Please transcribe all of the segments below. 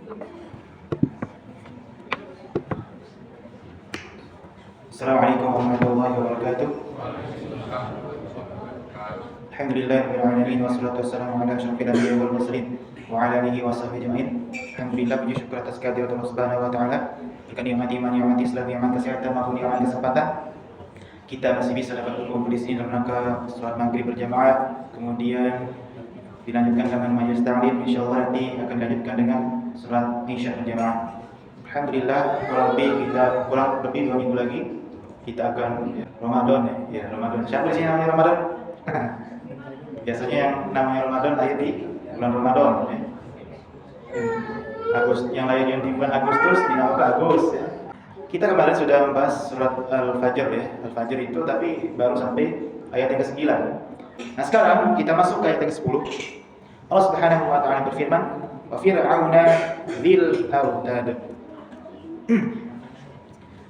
Assalamualaikum warahmatullahi wabarakatuh. Alhamdulillahirabbil alamin wassalatu wassalamu ala asyrofil anbiya'i wal mursalin wa ala alihi washabbihi ajmain. Alhamdulillah, puji syukur atas kehadirat Allah Subhanahu wa taala. Berikan nikmat iman, nikmat Islam, nikmat kesehatan maupun nikmat kesempatan. Kita masih bisa dapat berkumpul di sini dalam rangka salat maghrib berjamaah. Kemudian dilanjutkan dengan majelis ta'lim, insyaallah nanti akan dilanjutkan dengan salat isya berjamaah. Alhamdulillah, kurang lebih 2 minggu lagi kita akan Ramadan ya. Ramadan. Siapa sih namanya Ramadan? Biasanya yang namanya Ramadan lahir di bulan Ramadan ya. Yang lahir di bulan Agustus dinamakan Agus ya. Kita kemarin sudah membahas surat Al-Fajr ya. Al-Fajr itu tapi baru sampai ayat yang ke-9. Nah, sekarang kita masuk ke ayat yang ke-10. Allah Subhanahu wa taala berfirman, "Wa fir'auna dzil autad."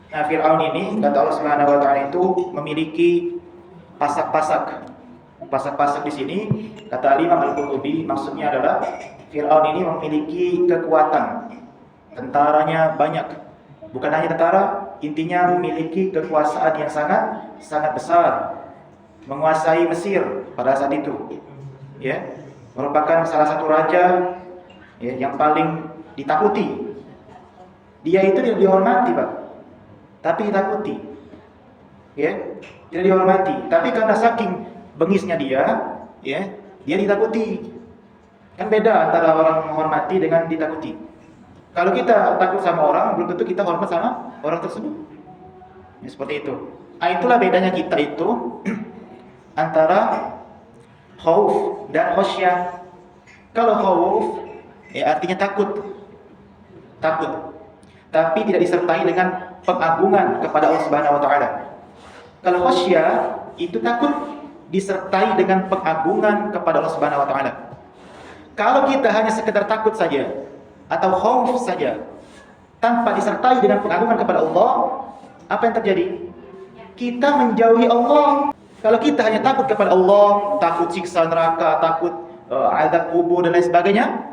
Nah, Fir'aun ini kata Allah Subhanahu wa taala itu memiliki pasak-pasak. Pasak-pasak di sini kata Imam Al-Qurtubi maksudnya adalah Fir'aun ini memiliki kekuatan. Tentaranya banyak. Bukan hanya tentara, intinya memiliki kekuasaan yang sangat besar. Menguasai Mesir pada saat itu. Ya, merupakan salah satu raja ya, yang paling ditakuti. Dia itu tidak dihormati, Pak. Tapi ditakuti. Ya, tidak dihormati. Tapi karena saking bengisnya dia, ya, dia ditakuti. Kan beda antara orang menghormati dengan ditakuti. Kalau kita takut sama orang, belum tentu kita hormat sama orang tersebut. Ya, seperti itu. Nah, itulah bedanya kita itu antara khauf dan khasyah. Kalau khauf ya artinya takut. Takut. Tapi tidak disertai dengan pengagungan kepada Allah Subhanahu wa taala. Kalau khasyah itu takut disertai dengan pengagungan kepada Allah Subhanahu wa taala. Kalau kita hanya sekedar takut saja atau khauf saja tanpa disertai dengan pengagungan kepada Allah, apa yang terjadi? Kita menjauhi Allah. Kalau kita hanya takut kepada Allah, takut siksa neraka, takut azab kubur dan lain sebagainya,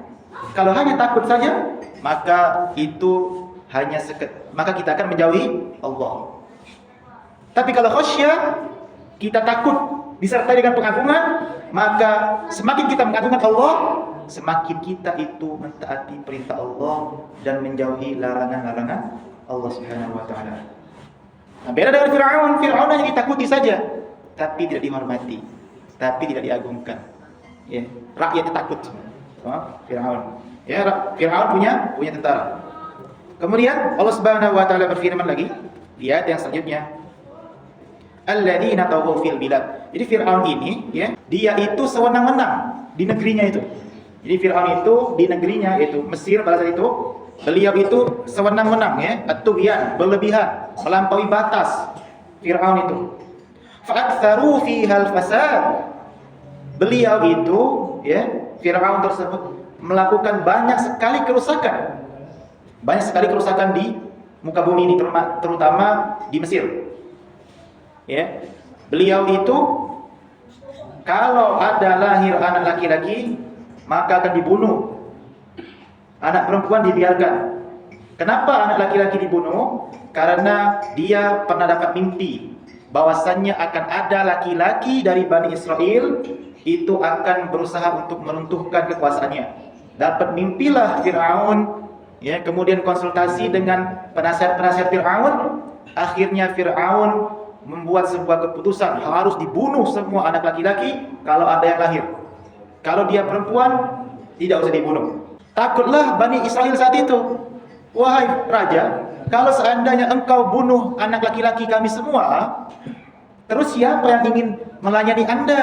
kalau hanya takut saja, maka kita akan menjauhi Allah. Tapi kalau khasyah, kita takut disertai dengan pengagungan, maka semakin kita mengagungkan Allah, semakin kita itu mentaati perintah Allah dan menjauhi larangan-larangan Allah Subhanahu wa taala. Nah, beda dengan Fir'aun. Fir'aun hanya ditakuti saja, tapi tidak dihormati, tapi tidak diagungkan. Ya, rakyatnya takut semua. Fir'aun. Ya, Fir'aun punya tentara. Kemudian Allah Subhanahu wa taala berfirman lagi di ayat yang selanjutnya, alladzina taghaw fil bilad. Jadi Fir'aun ini ya, dia itu sewenang-wenang di negerinya itu. Jadi Fir'aun itu di negerinya itu Mesir pada saat itu, beliau itu sewenang-wenang ya, at-tughyan, berlebihan, melampaui batas. Fir'aun itu fa'aktsaru fihal fasad. Beliau itu ya, Fir'aun tersebut melakukan banyak sekali kerusakan. Banyak sekali kerusakan di muka bumi ini, terutama di Mesir. Ya. Beliau itu kalau ada lahir anak laki-laki maka akan dibunuh. Anak perempuan dibiarkan. Kenapa anak laki-laki dibunuh? Karena dia pernah dapat mimpi bahwasannya akan ada laki-laki dari Bani Israel itu akan berusaha untuk meruntuhkan kekuasaannya. Dapat mimpilah Fir'aun, ya, kemudian konsultasi dengan penasihat-penasihat Fir'aun. Akhirnya Fir'aun membuat sebuah keputusan, harus dibunuh semua anak laki-laki kalau ada yang lahir. Kalau dia perempuan, tidak usah dibunuh. Takutlah Bani Israel saat itu. Wahai raja, kalau seandainya engkau bunuh anak laki-laki kami semua, terus siapa yang ingin melayani Anda?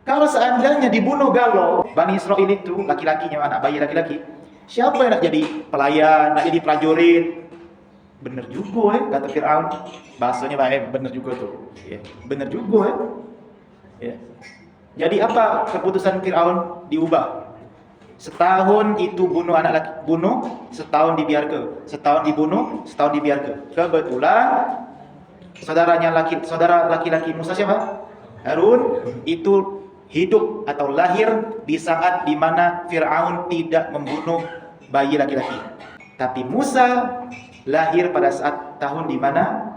Kalau seandainya dibunuh galau Bani Israel itu, laki-lakinya, anak bayi laki-laki, siapa yang nak jadi pelayan, nak jadi prajurit? Bener juga kata Fir'aun. Bahasanya bener juga tuh. Ya, bener juga ya. Jadi apa keputusan Fir'aun? Diubah. Setahun itu bunuh anak laki, setahun dibiarkan. Setahun dibunuh, setahun dibiarkan. Kebetulan saudara laki-laki Musa siapa? Harun itu hidup atau lahir di saat di mana Fir'aun tidak membunuh bayi laki-laki. Tapi Musa lahir pada saat tahun di mana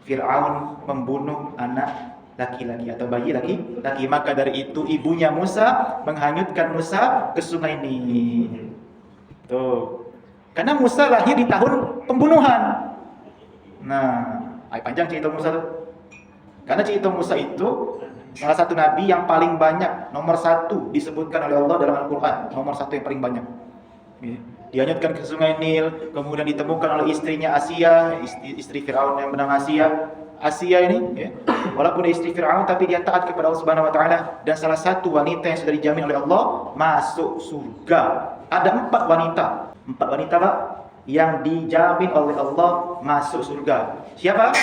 Fir'aun membunuh anak laki-laki atau bayi laki-laki. Maka dari itu ibunya Musa menghanyutkan Musa ke sungai Nil. Tuh. Karena Musa lahir di tahun pembunuhan. Nah, panjang cerita Musa tuh. Karena cerita Musa itu salah satu nabi yang paling banyak, nomor 1 disebutkan oleh Allah dalam Al-Quran. Nomor 1 yang paling banyak. Dihanyutkan ke sungai Nil, kemudian ditemukan oleh istrinya Asia, istri Fir'aun yang bernama Asia. Asia ini, walaupun dia istri Fir'aun, tapi dia taat kepada Allah Subhanahu Wa Taala. Dan salah satu wanita yang sudah dijamin oleh Allah masuk surga. Ada 4 wanita, 4 wanita Pak, yang dijamin oleh Allah masuk surga. Siapa?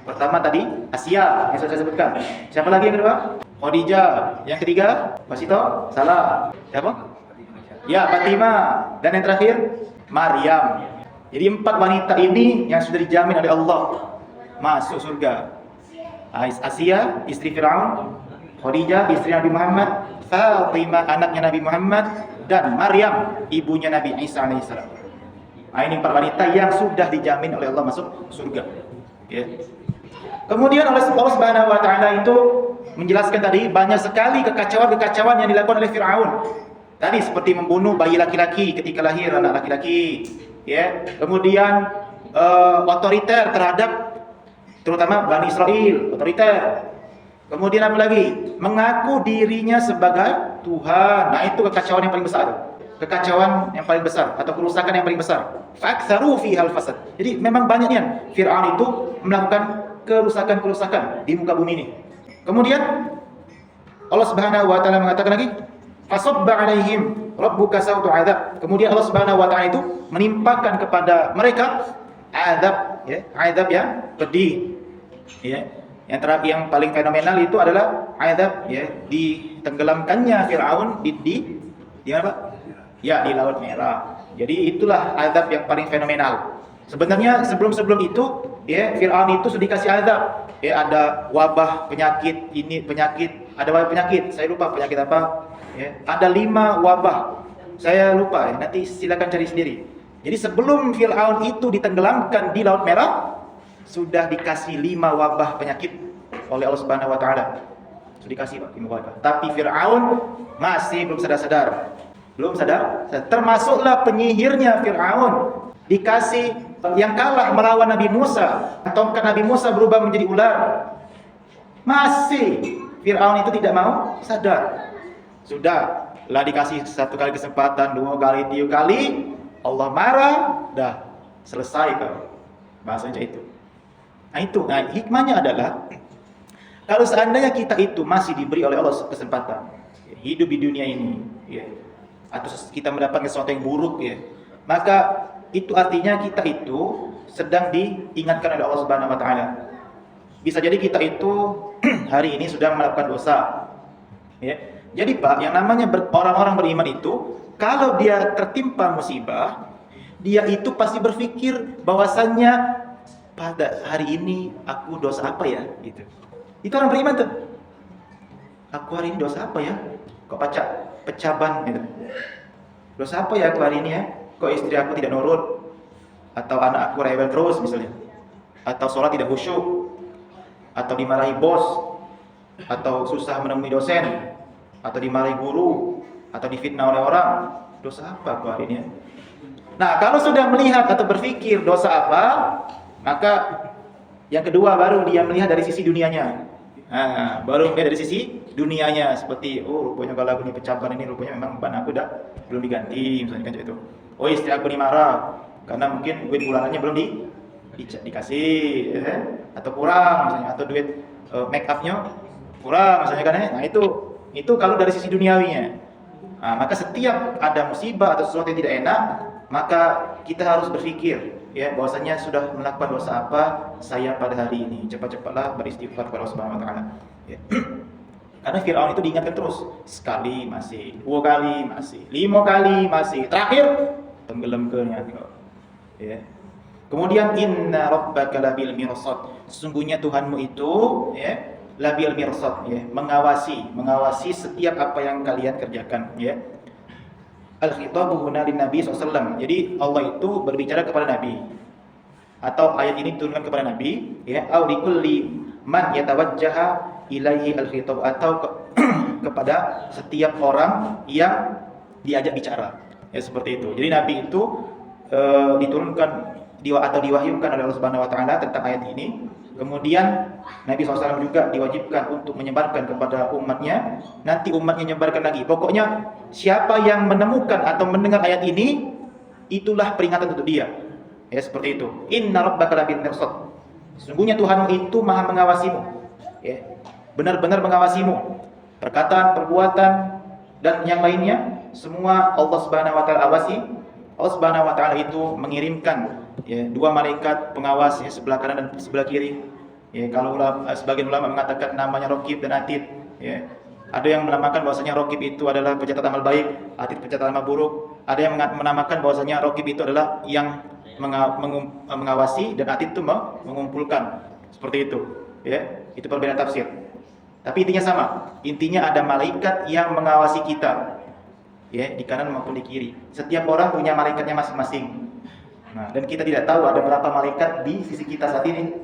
Pertama tadi Asia yang sudah saya sebutkan. Siapa lagi yang kedua? Khadijah. Yang ketiga, Masito? Salah. Siapa? Ya, Fatimah. Dan yang terakhir, Maryam. Jadi 4 wanita ini yang sudah dijamin oleh Allah masuk surga. Asia, istri Fir'aun, Khadijah, istri Nabi Muhammad, Fatimah, anaknya Nabi Muhammad, dan Maryam, ibunya Nabi Isa alaihissalam. Nah, ini 4 wanita yang sudah dijamin oleh Allah masuk surga. Ya. Kemudian Allah Subhanahu Wa Taala itu menjelaskan tadi banyak sekali kekacauan-kekacauan yang dilakukan oleh Fir'aun. Tadi seperti membunuh bayi laki-laki ketika lahir anak laki-laki, ya. Kemudian otoriter terhadap terutama Bani Israel, otoriter. Kemudian apa lagi? Mengaku dirinya sebagai Tuhan. Nah, itu kekacauan yang paling besar. Kekacauan yang paling besar atau kerusakan yang paling besar. Fa'aktsaru fihal fasad. Jadi memang banyaknya Fir'aun itu melakukan kerusakan-kerusakan di muka bumi ini. Kemudian Allah Subhanahu Wa Taala mengatakan lagi, fasabba alaihim rabbuka sautu adzab. Kemudian Allah Subhanahu Wa Taala itu menimpakan kepada mereka azab, ya, azab yang pedih. Ya. Yang paling fenomenal itu adalah azab, ya, ditenggelamkannya Firaun di mana, Pak? Ya, di Laut Merah. Jadi itulah azab yang paling fenomenal. Sebenarnya sebelum itu, ya, Firaun itu sudah dikasih azab. Ya, ada wabah penyakit, ada wabah penyakit. Saya lupa penyakit apa. Ya, ada 5 wabah. Saya lupa, ya. Nanti silakan cari sendiri. Jadi sebelum Firaun itu ditenggelamkan di Laut Merah, sudah dikasih 5 wabah penyakit oleh Allah Subhanahu Wa Taala. Sudah dikasih, Pak, 5 wabah. Tapi Firaun masih belum sadar. Belum sadar. Termasuklah penyihirnya Firaun. Dikasih yang kalah melawan Nabi Musa. Tongkat Nabi Musa berubah menjadi ular. Masih Firaun itu tidak mau sadar. Sudah lah dikasih 1 kali kesempatan, 2 kali, 3 kali, Allah marah, dah selesai kau. Bahasanya itu. Nah, hikmahnya adalah kalau seandainya kita itu masih diberi oleh Allah kesempatan, ya, hidup di dunia ini, ya, atau kita mendapatkan sesuatu yang buruk, ya, maka itu artinya kita itu sedang diingatkan oleh Allah Subhanahu Wa Taala. Bisa jadi kita itu hari ini sudah melakukan dosa, ya. Jadi Pak, yang namanya orang-orang beriman itu, kalau dia tertimpa musibah, dia itu pasti berpikir bahwasannya pada hari ini aku dosa apa ya, gitu. Itu orang beriman tuh. Aku hari ini dosa apa ya? Kok pecah ban gitu. Dosa apa ya aku hari ini ya? Kok istri aku tidak nurut? Atau anak aku rewel terus misalnya. Atau sholat tidak khusyuk. Atau dimarahi bos. Atau susah menemui dosen. Atau dimarahi guru. Atau difitnah oleh orang. Dosa apa aku hari ini ya? Nah, kalau sudah melihat atau berpikir dosa apa, maka yang kedua baru dia melihat dari sisi dunianya. Nah, baru melihat dari sisi dunianya, seperti rupanya kalau aku ini pecah ban ini, rupanya memang ban aku belum diganti, misalnya kan itu. Oh, istri aku ini marah karena mungkin duit bulanannya belum dikasih, ya, atau kurang misalnya, atau duit make upnya kurang misalnya kan ya. Nah, itu kalau dari sisi duniawinya. Nah, maka setiap ada musibah atau sesuatu yang tidak enak, maka kita harus berpikir, ya, bahwasanya sudah melakukan dosa apa saya pada hari ini. Cepat-cepatlah beristighfar kepada Allah Subhanahu Wa Taala. Ya. Karena Firaun itu diingatkan terus, sekali masih, 2 kali masih, 5 kali masih, terakhir tenggelam ke nya. Ya. Kemudian inna rabbaka labil mirsad. Sesungguhnya Tuhanmu itu, ya, labil mirsad, ya, mengawasi setiap apa yang kalian kerjakan, ya. Al-khitabu huna lin Nabi SAW. Jadi Allah itu berbicara kepada Nabi, atau ayat ini diturunkan kepada Nabi, ya, au likulli man yatawajjaha ilaihi al-khitab, atau kepada setiap orang yang diajak bicara, ya, seperti itu. Jadi Nabi itu diturunkan atau diwahyukan oleh Allah Subhanahu wa taala tentang ayat ini. Kemudian Nabi SAW juga diwajibkan untuk menyebarkan kepada umatnya. Nanti umatnya menyebarkan lagi. Pokoknya siapa yang menemukan atau mendengar ayat ini, itulah peringatan untuk dia. Ya, seperti itu. Inna rabbaka labil mirsad. Sesungguhnya Tuhanmu itu maha mengawasimu. Ya, benar-benar mengawasimu. Perkataan, perbuatan, dan yang lainnya, semua Allah Subhanahu wa taala awasi. Allah Subhanahu wa taala itu mengirimkan, ya, 2 malaikat pengawas, ya, sebelah kanan dan sebelah kiri. Ya, kalau sebagian ulama mengatakan namanya Raqib dan Atid, ya. Ada yang menamakan bahwasanya Raqib itu adalah pencatat amal baik, Atid pencatat amal buruk. Ada yang menamakan bahwasanya Raqib itu adalah yang mengawasi dan Atid itu mengumpulkan. Seperti itu, ya. Itu perbedaan tafsir. Tapi intinya sama. Intinya ada malaikat yang mengawasi kita, ya, di kanan maupun di kiri. Setiap orang punya malaikatnya masing-masing. Nah, dan kita tidak tahu ada berapa malaikat di sisi kita saat ini.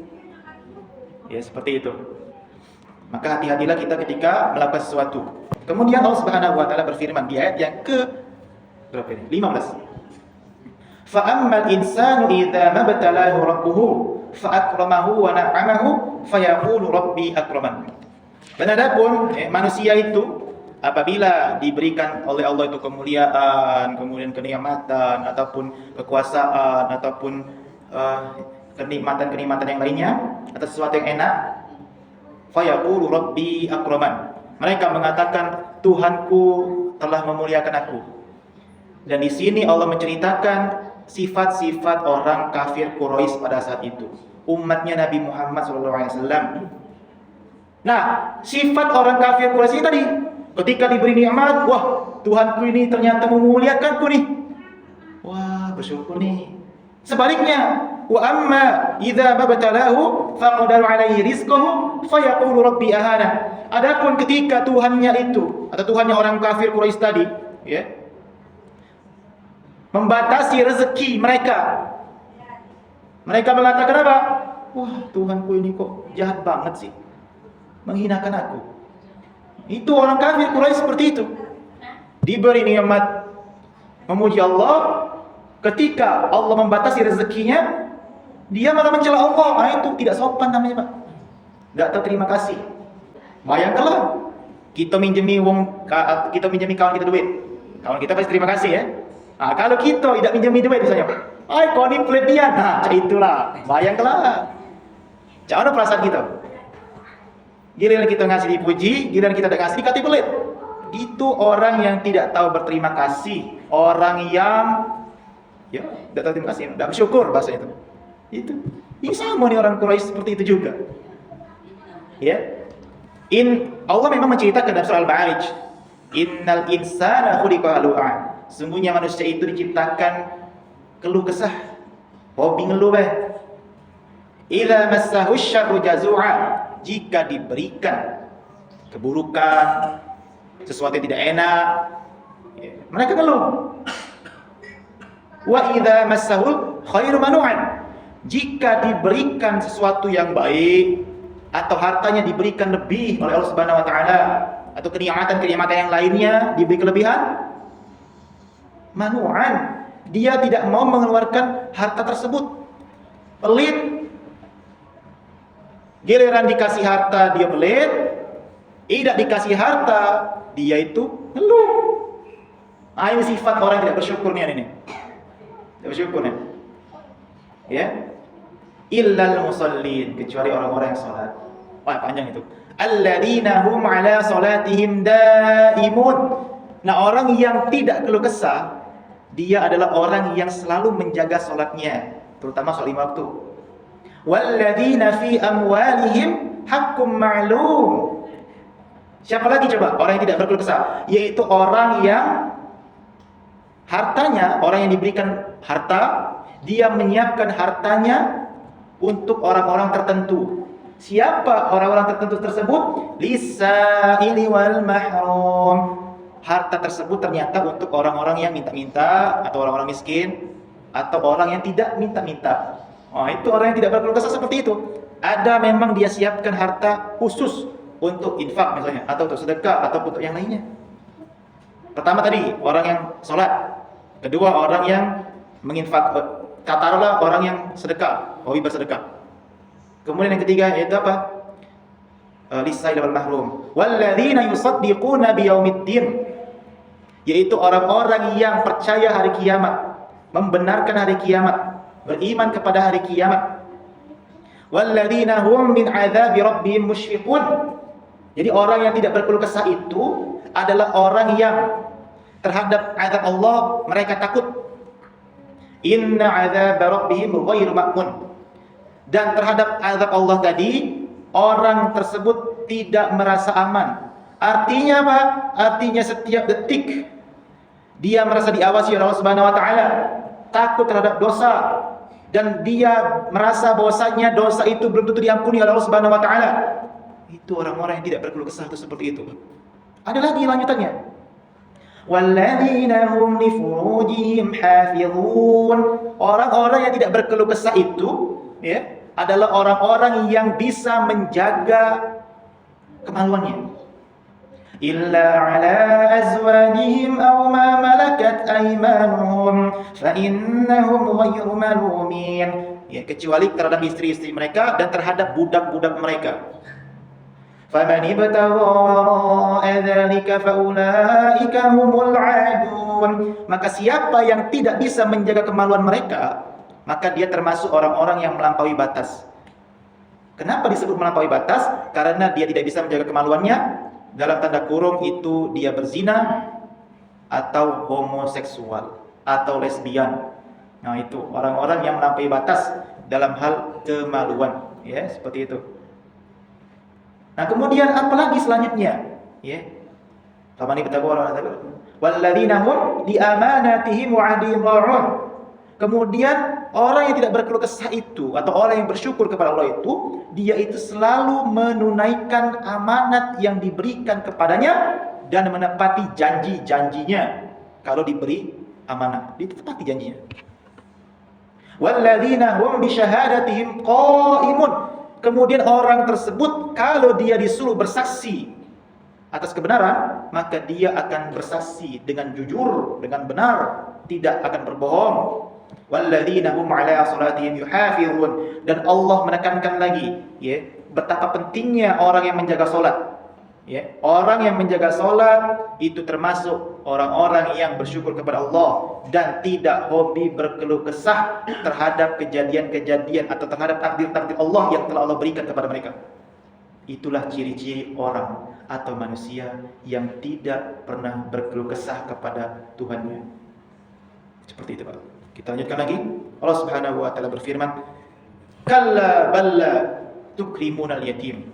Ya, seperti itu. Maka hati-hatilah kita ketika melakukan sesuatu. Kemudian Allah Subhanahu wa taala berfirman di ayat yang ke berapa ini? 15. Fa ammal insanu idza mabtalahu rabbuhu fa akramahu wa na'amahu fa yaqulu rabbi akraman. Dan adapun manusia itu apabila diberikan oleh Allah itu kemuliaan, kemudian kenikmatan ataupun kekuasaan ataupun kenikmatan-kenikmatan yang lainnya atau sesuatu yang enak, fayaqulu rabbi akraman. Mereka mengatakan Tuhanku telah memuliakan aku. Dan di sini Allah menceritakan sifat-sifat orang kafir Quraisy pada saat itu, umatnya Nabi Muhammad SAW. Nah, sifat orang kafir Quraisy tadi, ketika diberi nikmat, wah, Tuhanku ini ternyata memuliakanku nih. Wah, bersyukur nih. Sebaliknya, wa amma idza mabtalahu faqadara alaihi rizqahu fayaqulu rabbi ahana. Adapun ketika Tuhannya itu atau Tuhannya orang kafir Quraisy tadi, ya, membatasi rezeki mereka. Mereka mengatakan apa? Wah, Tuhanku ini kok jahat banget sih, menghinakan aku. Itu orang kafir Quraisy seperti itu. Diberi nikmat, memuji Allah, ketika Allah membatasi rezekinya, dia malah mencela Allah. Nah, itu tidak sopan namanya, Pak. Enggak tahu terima kasih. Bayangkanlah kita minjemi kawan kita duit. Kawan kita pasti terima kasih, ya. Nah, kalau kita tidak minjemi duit misalnya, "Ai, kau ni pelitian." Nah, itulah. Bayangkanlah. Macam mana perasaan kita? Giliran kita ngasih dipuji, giliran kita tidak ngasih dikata pelit. Itu orang yang tidak tahu berterima kasih, orang yang tidak tahu terima kasih, tidak bersyukur bahasanya itu. Ini sama nih orang Quraisy seperti itu juga. Ya. Allah memang menceritakan dalam surah Al-Ma'arij, "Innal insana khuliqa halu'a." Sungguhnya manusia itu diciptakan keluh kesah, hobi ngeluh. Idza massahu syarru jazu'a. Jika diberikan keburukan, sesuatu yang tidak enak, mereka ngeluh. Wa idza massahul khairu manu'an. Jika diberikan sesuatu yang baik atau hartanya diberikan lebih oleh Allah Subhanahu wa taala atau kenikmatan-kenikmatan yang lainnya diberi kelebihan, manu'an, dia tidak mau mengeluarkan harta tersebut. Pelit. Giliran dikasih harta dia pelit, tidak dikasih harta dia itu ngeluh. Nah, ini sifat orang yang tidak bersyukur nih ini. Tidak bersyukur nih. Ya. Illal musallin, kecuali orang-orang yang salat. Wah, panjang itu. Alladzina hum ala salatihim daimun. Nah, orang yang tidak keluh kesah, dia adalah orang yang selalu menjaga salatnya, terutama salat 5 waktu. Walladzina fi amwalihim haqqum ma'lum. Siapa lagi coba orang yang tidak berkeluh kesah? Yaitu orang yang hartanya, orang yang diberikan harta, dia menyiapkan hartanya untuk orang-orang tertentu. Siapa orang-orang tertentu tersebut? Lis-sa'ili wal mahrum. Harta tersebut ternyata untuk orang-orang yang minta-minta, atau orang-orang miskin, atau orang yang tidak minta-minta. Oh, itu orang yang tidak berkeluh kesah seperti itu. Ada memang dia siapkan harta khusus untuk infak misalnya, atau untuk sedekah, atau untuk yang lainnya. Pertama tadi, orang yang sholat. Kedua, orang yang menginfak. Katakanlah orang yang sedekah, hobi bersedekah. Kemudian yang ketiga yaitu apa? Lis-sa'il wal mahrum. Walladzina yusaddiquna biyaumiddin. Yaitu orang-orang yang percaya hari kiamat, membenarkan hari kiamat, beriman kepada hari kiamat. Walladzina hum min 'adzabi rabbihim musyfiqun. Jadi orang yang tidak berkeluh kesah itu adalah orang yang terhadap azab Allah mereka takut. Inna 'adzaba rabbihim ghairu ma'mun. Dan terhadap azab Allah tadi, orang tersebut tidak merasa aman. Artinya apa? Artinya setiap detik dia merasa diawasi oleh Allah Subhanahu wa taala, takut terhadap dosa, dan dia merasa bahwasanya dosa itu belum tentu diampuni oleh Allah Subhanahu wa taala. Itu orang-orang yang tidak berkeluh kesah itu seperti itu. Ada lagi lanjutannya. Walladzina hum li furujihim hafizun. Orang-orang yang tidak berkeluh kesah itu, ya, adalah orang-orang yang bisa menjaga kemaluannya. Illa ala azwajihim aw ma malakat aymanuhum fa innahum ghayru malumin. Ya, kecuali terhadap istri-istri mereka dan terhadap budak-budak mereka. Faman ibtagha wara'a dzalika fa ulaika humul 'adun. Maka siapa yang tidak bisa menjaga kemaluan mereka, maka dia termasuk orang-orang yang melampaui batas. Kenapa disebut melampaui batas? Karena dia tidak bisa menjaga kemaluannya. Dalam tanda kurung itu dia berzina, atau homoseksual, atau lesbian. Nah, itu orang-orang yang melampaui batas dalam hal kemaluan, ya, seperti itu. Nah, kemudian apalagi selanjutnya, ya. Famani bertakwa walladzina hum li amanatihim wa 'ahdihim ra'un. Kemudian orang yang tidak berkeluh kesah itu, atau orang yang bersyukur kepada Allah itu, dia itu selalu menunaikan amanat yang diberikan kepadanya dan menepati janji-janjinya. Kalau diberi amanah, ditepati janjinya. Walladzina hum bi syahadatihim qaimun. Kemudian orang tersebut kalau dia disuruh bersaksi atas kebenaran, maka dia akan bersaksi dengan jujur, dengan benar, tidak akan berbohong. Walladzina hum 'ala salatihim yuhafizun. Dan Allah menekankan lagi, ya, betapa pentingnya orang yang menjaga salat. Ya, orang yang menjaga salat itu termasuk orang-orang yang bersyukur kepada Allah dan tidak hobi berkeluh kesah terhadap kejadian-kejadian atau terhadap takdir-takdir Allah yang telah Allah berikan kepada mereka. Itulah ciri-ciri orang atau manusia yang tidak pernah berkeluh kesah kepada Tuhannya. Seperti itu, Pak. Kita lanjutkan lagi. Allah Subhanahu wa taala berfirman, "Kalla balla tukrimunal yatim."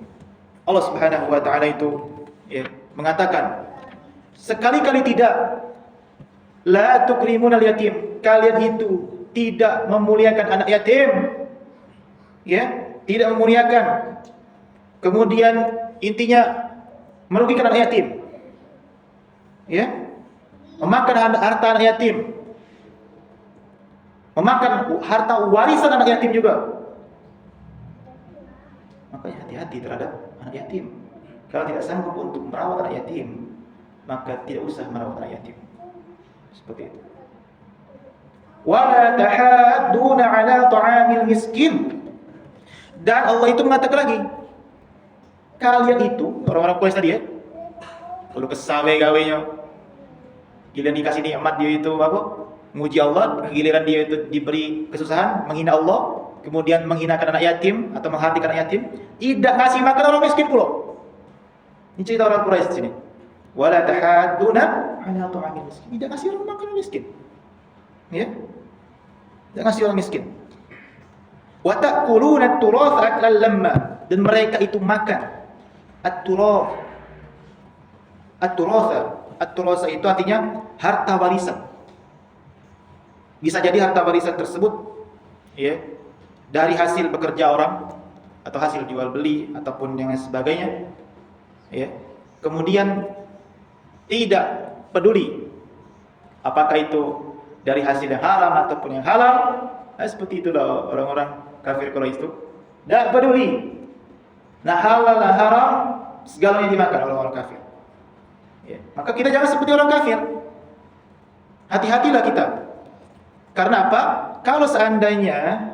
Allah Subhanahu wa taala itu, ya, mengatakan, sekali-kali tidak, la tukrimunal yatim. Kalian itu tidak memuliakan anak yatim. Ya, tidak memuliakan. Kemudian intinya merugikan anak yatim. Ya. Memakan harta anak yatim. Memakan harta warisan anak yatim juga. Makanya hati-hati terhadap anak yatim. Kalau tidak sanggup untuk merawat anak yatim, maka tidak usah merawat anak yatim. Seperti itu. Wala tahadduna ala ta'amil miskin. Dan Allah itu mengatakan lagi, kalian itu orang-orang Quraisy tadi, ya, kalau kesawe gawenya, giliran dikasih nikmat dia itu apa? Muji Allah, giliran dia itu diberi kesusahan, menghina Allah, kemudian menghinakan anak yatim atau menghatikan anak yatim, tidak ngasih makan orang miskin pula. Ini cerita orang Quraisy di sini. Wala tahadduna ala ta'amil miskin. Tidak ngasih orang makan orang miskin. Ya? Tidak ngasih orang miskin. Wa ta'kuluna at-turath aklan lamma. Dan mereka itu makan at-turath. At-turath itu artinya harta warisan. Bisa jadi harta warisan tersebut, ya, dari hasil bekerja orang, atau hasil jual beli ataupun yang sebagainya, ya. Kemudian tidak peduli apakah itu dari hasil yang haram ataupun yang halal. Seperti itulah orang-orang kafir Quraisy itu. Tidak peduli. Nah, halal dan haram segalanya dimakan oleh orang kafir. Ya. Maka kita jangan seperti orang kafir. Hati-hatilah kita. Karena apa? Kalau seandainya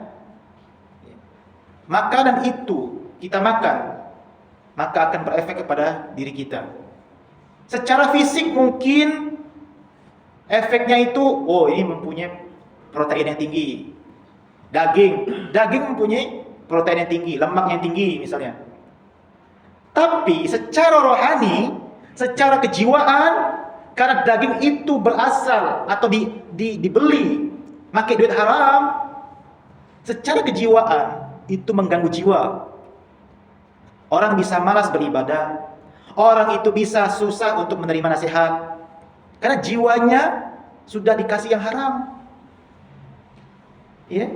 makanan itu kita makan, maka akan berefek kepada diri kita. Secara fisik mungkin efeknya itu, oh ini mempunyai protein yang tinggi. Daging mempunyai protein yang tinggi, lemak yang tinggi misalnya. Tapi secara rohani, secara kejiwaan, karena daging itu berasal atau dibeli pakai duit haram, secara kejiwaan itu mengganggu jiwa. Orang bisa malas beribadah, orang itu bisa susah untuk menerima nasihat, karena jiwanya sudah dikasih yang haram. Ya.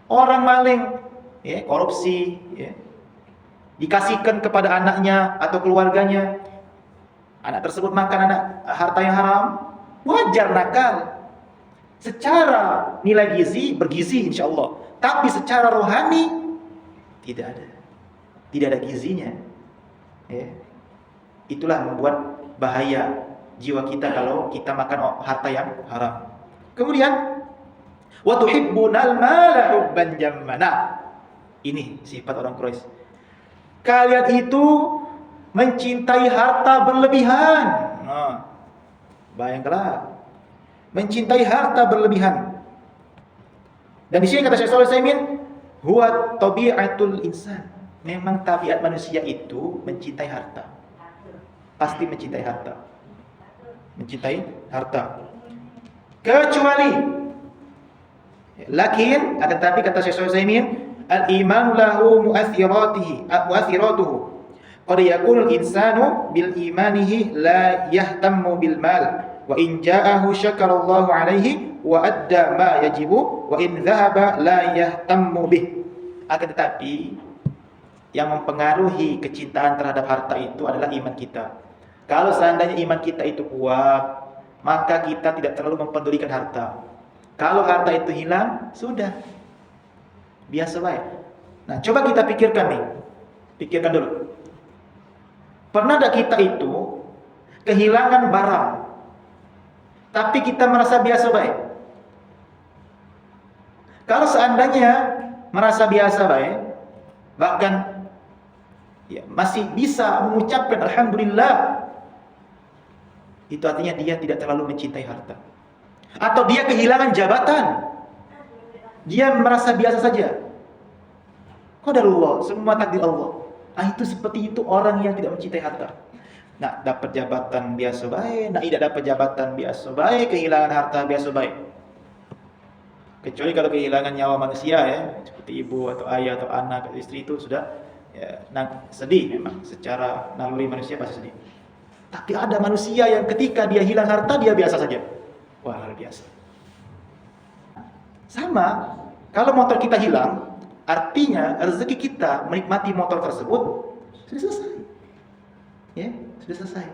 Orang maling, ya, korupsi, ya, dikasihkan kepada anaknya atau keluarganya. Anak tersebut makan harta yang haram, wajar nakal. Secara nilai gizi bergizi insya Allah, tapi secara rohani tidak ada gizinya. Ya. Itulah membuat bahaya jiwa kita kalau kita makan harta yang haram. Kemudian wa tuhibbunal mala hubban jammana. Ini sifat orang Quraisy. Kalian itu mencintai harta berlebihan. Nah, bayangkanlah, mencintai harta berlebihan. Dan di sini kata Syekh Shalih Al-Utsaimin, huwa tabi'atul insan. Memang tabiat manusia itu mencintai harta. Pasti mencintai harta. Mencintai harta. Kecuali lakin, akan tapi kata Syekh Shalih Al-Utsaimin, al-iman lahu mu'athiratuhu. Qad yakunu al-insanu bil imanihi la yahtammu bil mal, wa in ja'ahu syakarallahu alaihi wa adda ma yajibu, wa in dhahaba la yahtammu bih. Akan tetapi yang mempengaruhi kecintaan terhadap harta itu adalah iman kita. Kalau seandainya iman kita itu kuat, maka kita tidak terlalu mempedulikan harta. Kalau harta itu hilang, sudah biasa baik. Nah, coba kita pikirkan nih. Pikirkan dulu. Pernah tak kita itu kehilangan barang, tapi kita merasa biasa baik? Kalau seandainya merasa biasa baik, bahkan ya, masih bisa mengucapkan alhamdulillah, itu artinya dia tidak terlalu mencintai harta. Atau dia kehilangan jabatan, dia merasa biasa saja. Qadarullah, semua takdir Allah. Nah, itu seperti itu orang yang tidak mencintai harta. Nah, dapat jabatan biasa baik, nah tidak dapat jabatan biasa baik, kehilangan harta biasa baik. Kecuali kalau kehilangan nyawa manusia, ya, seperti ibu atau ayah atau anak atau istri, itu sudah ya, sedih memang. Secara naluri manusia pasti sedih. Tapi ada manusia yang ketika dia hilang harta, dia biasa saja. Wah, luar biasa. Sama, kalau motor kita hilang, artinya rezeki kita menikmati motor tersebut sudah selesai. Ya, sudah selesai.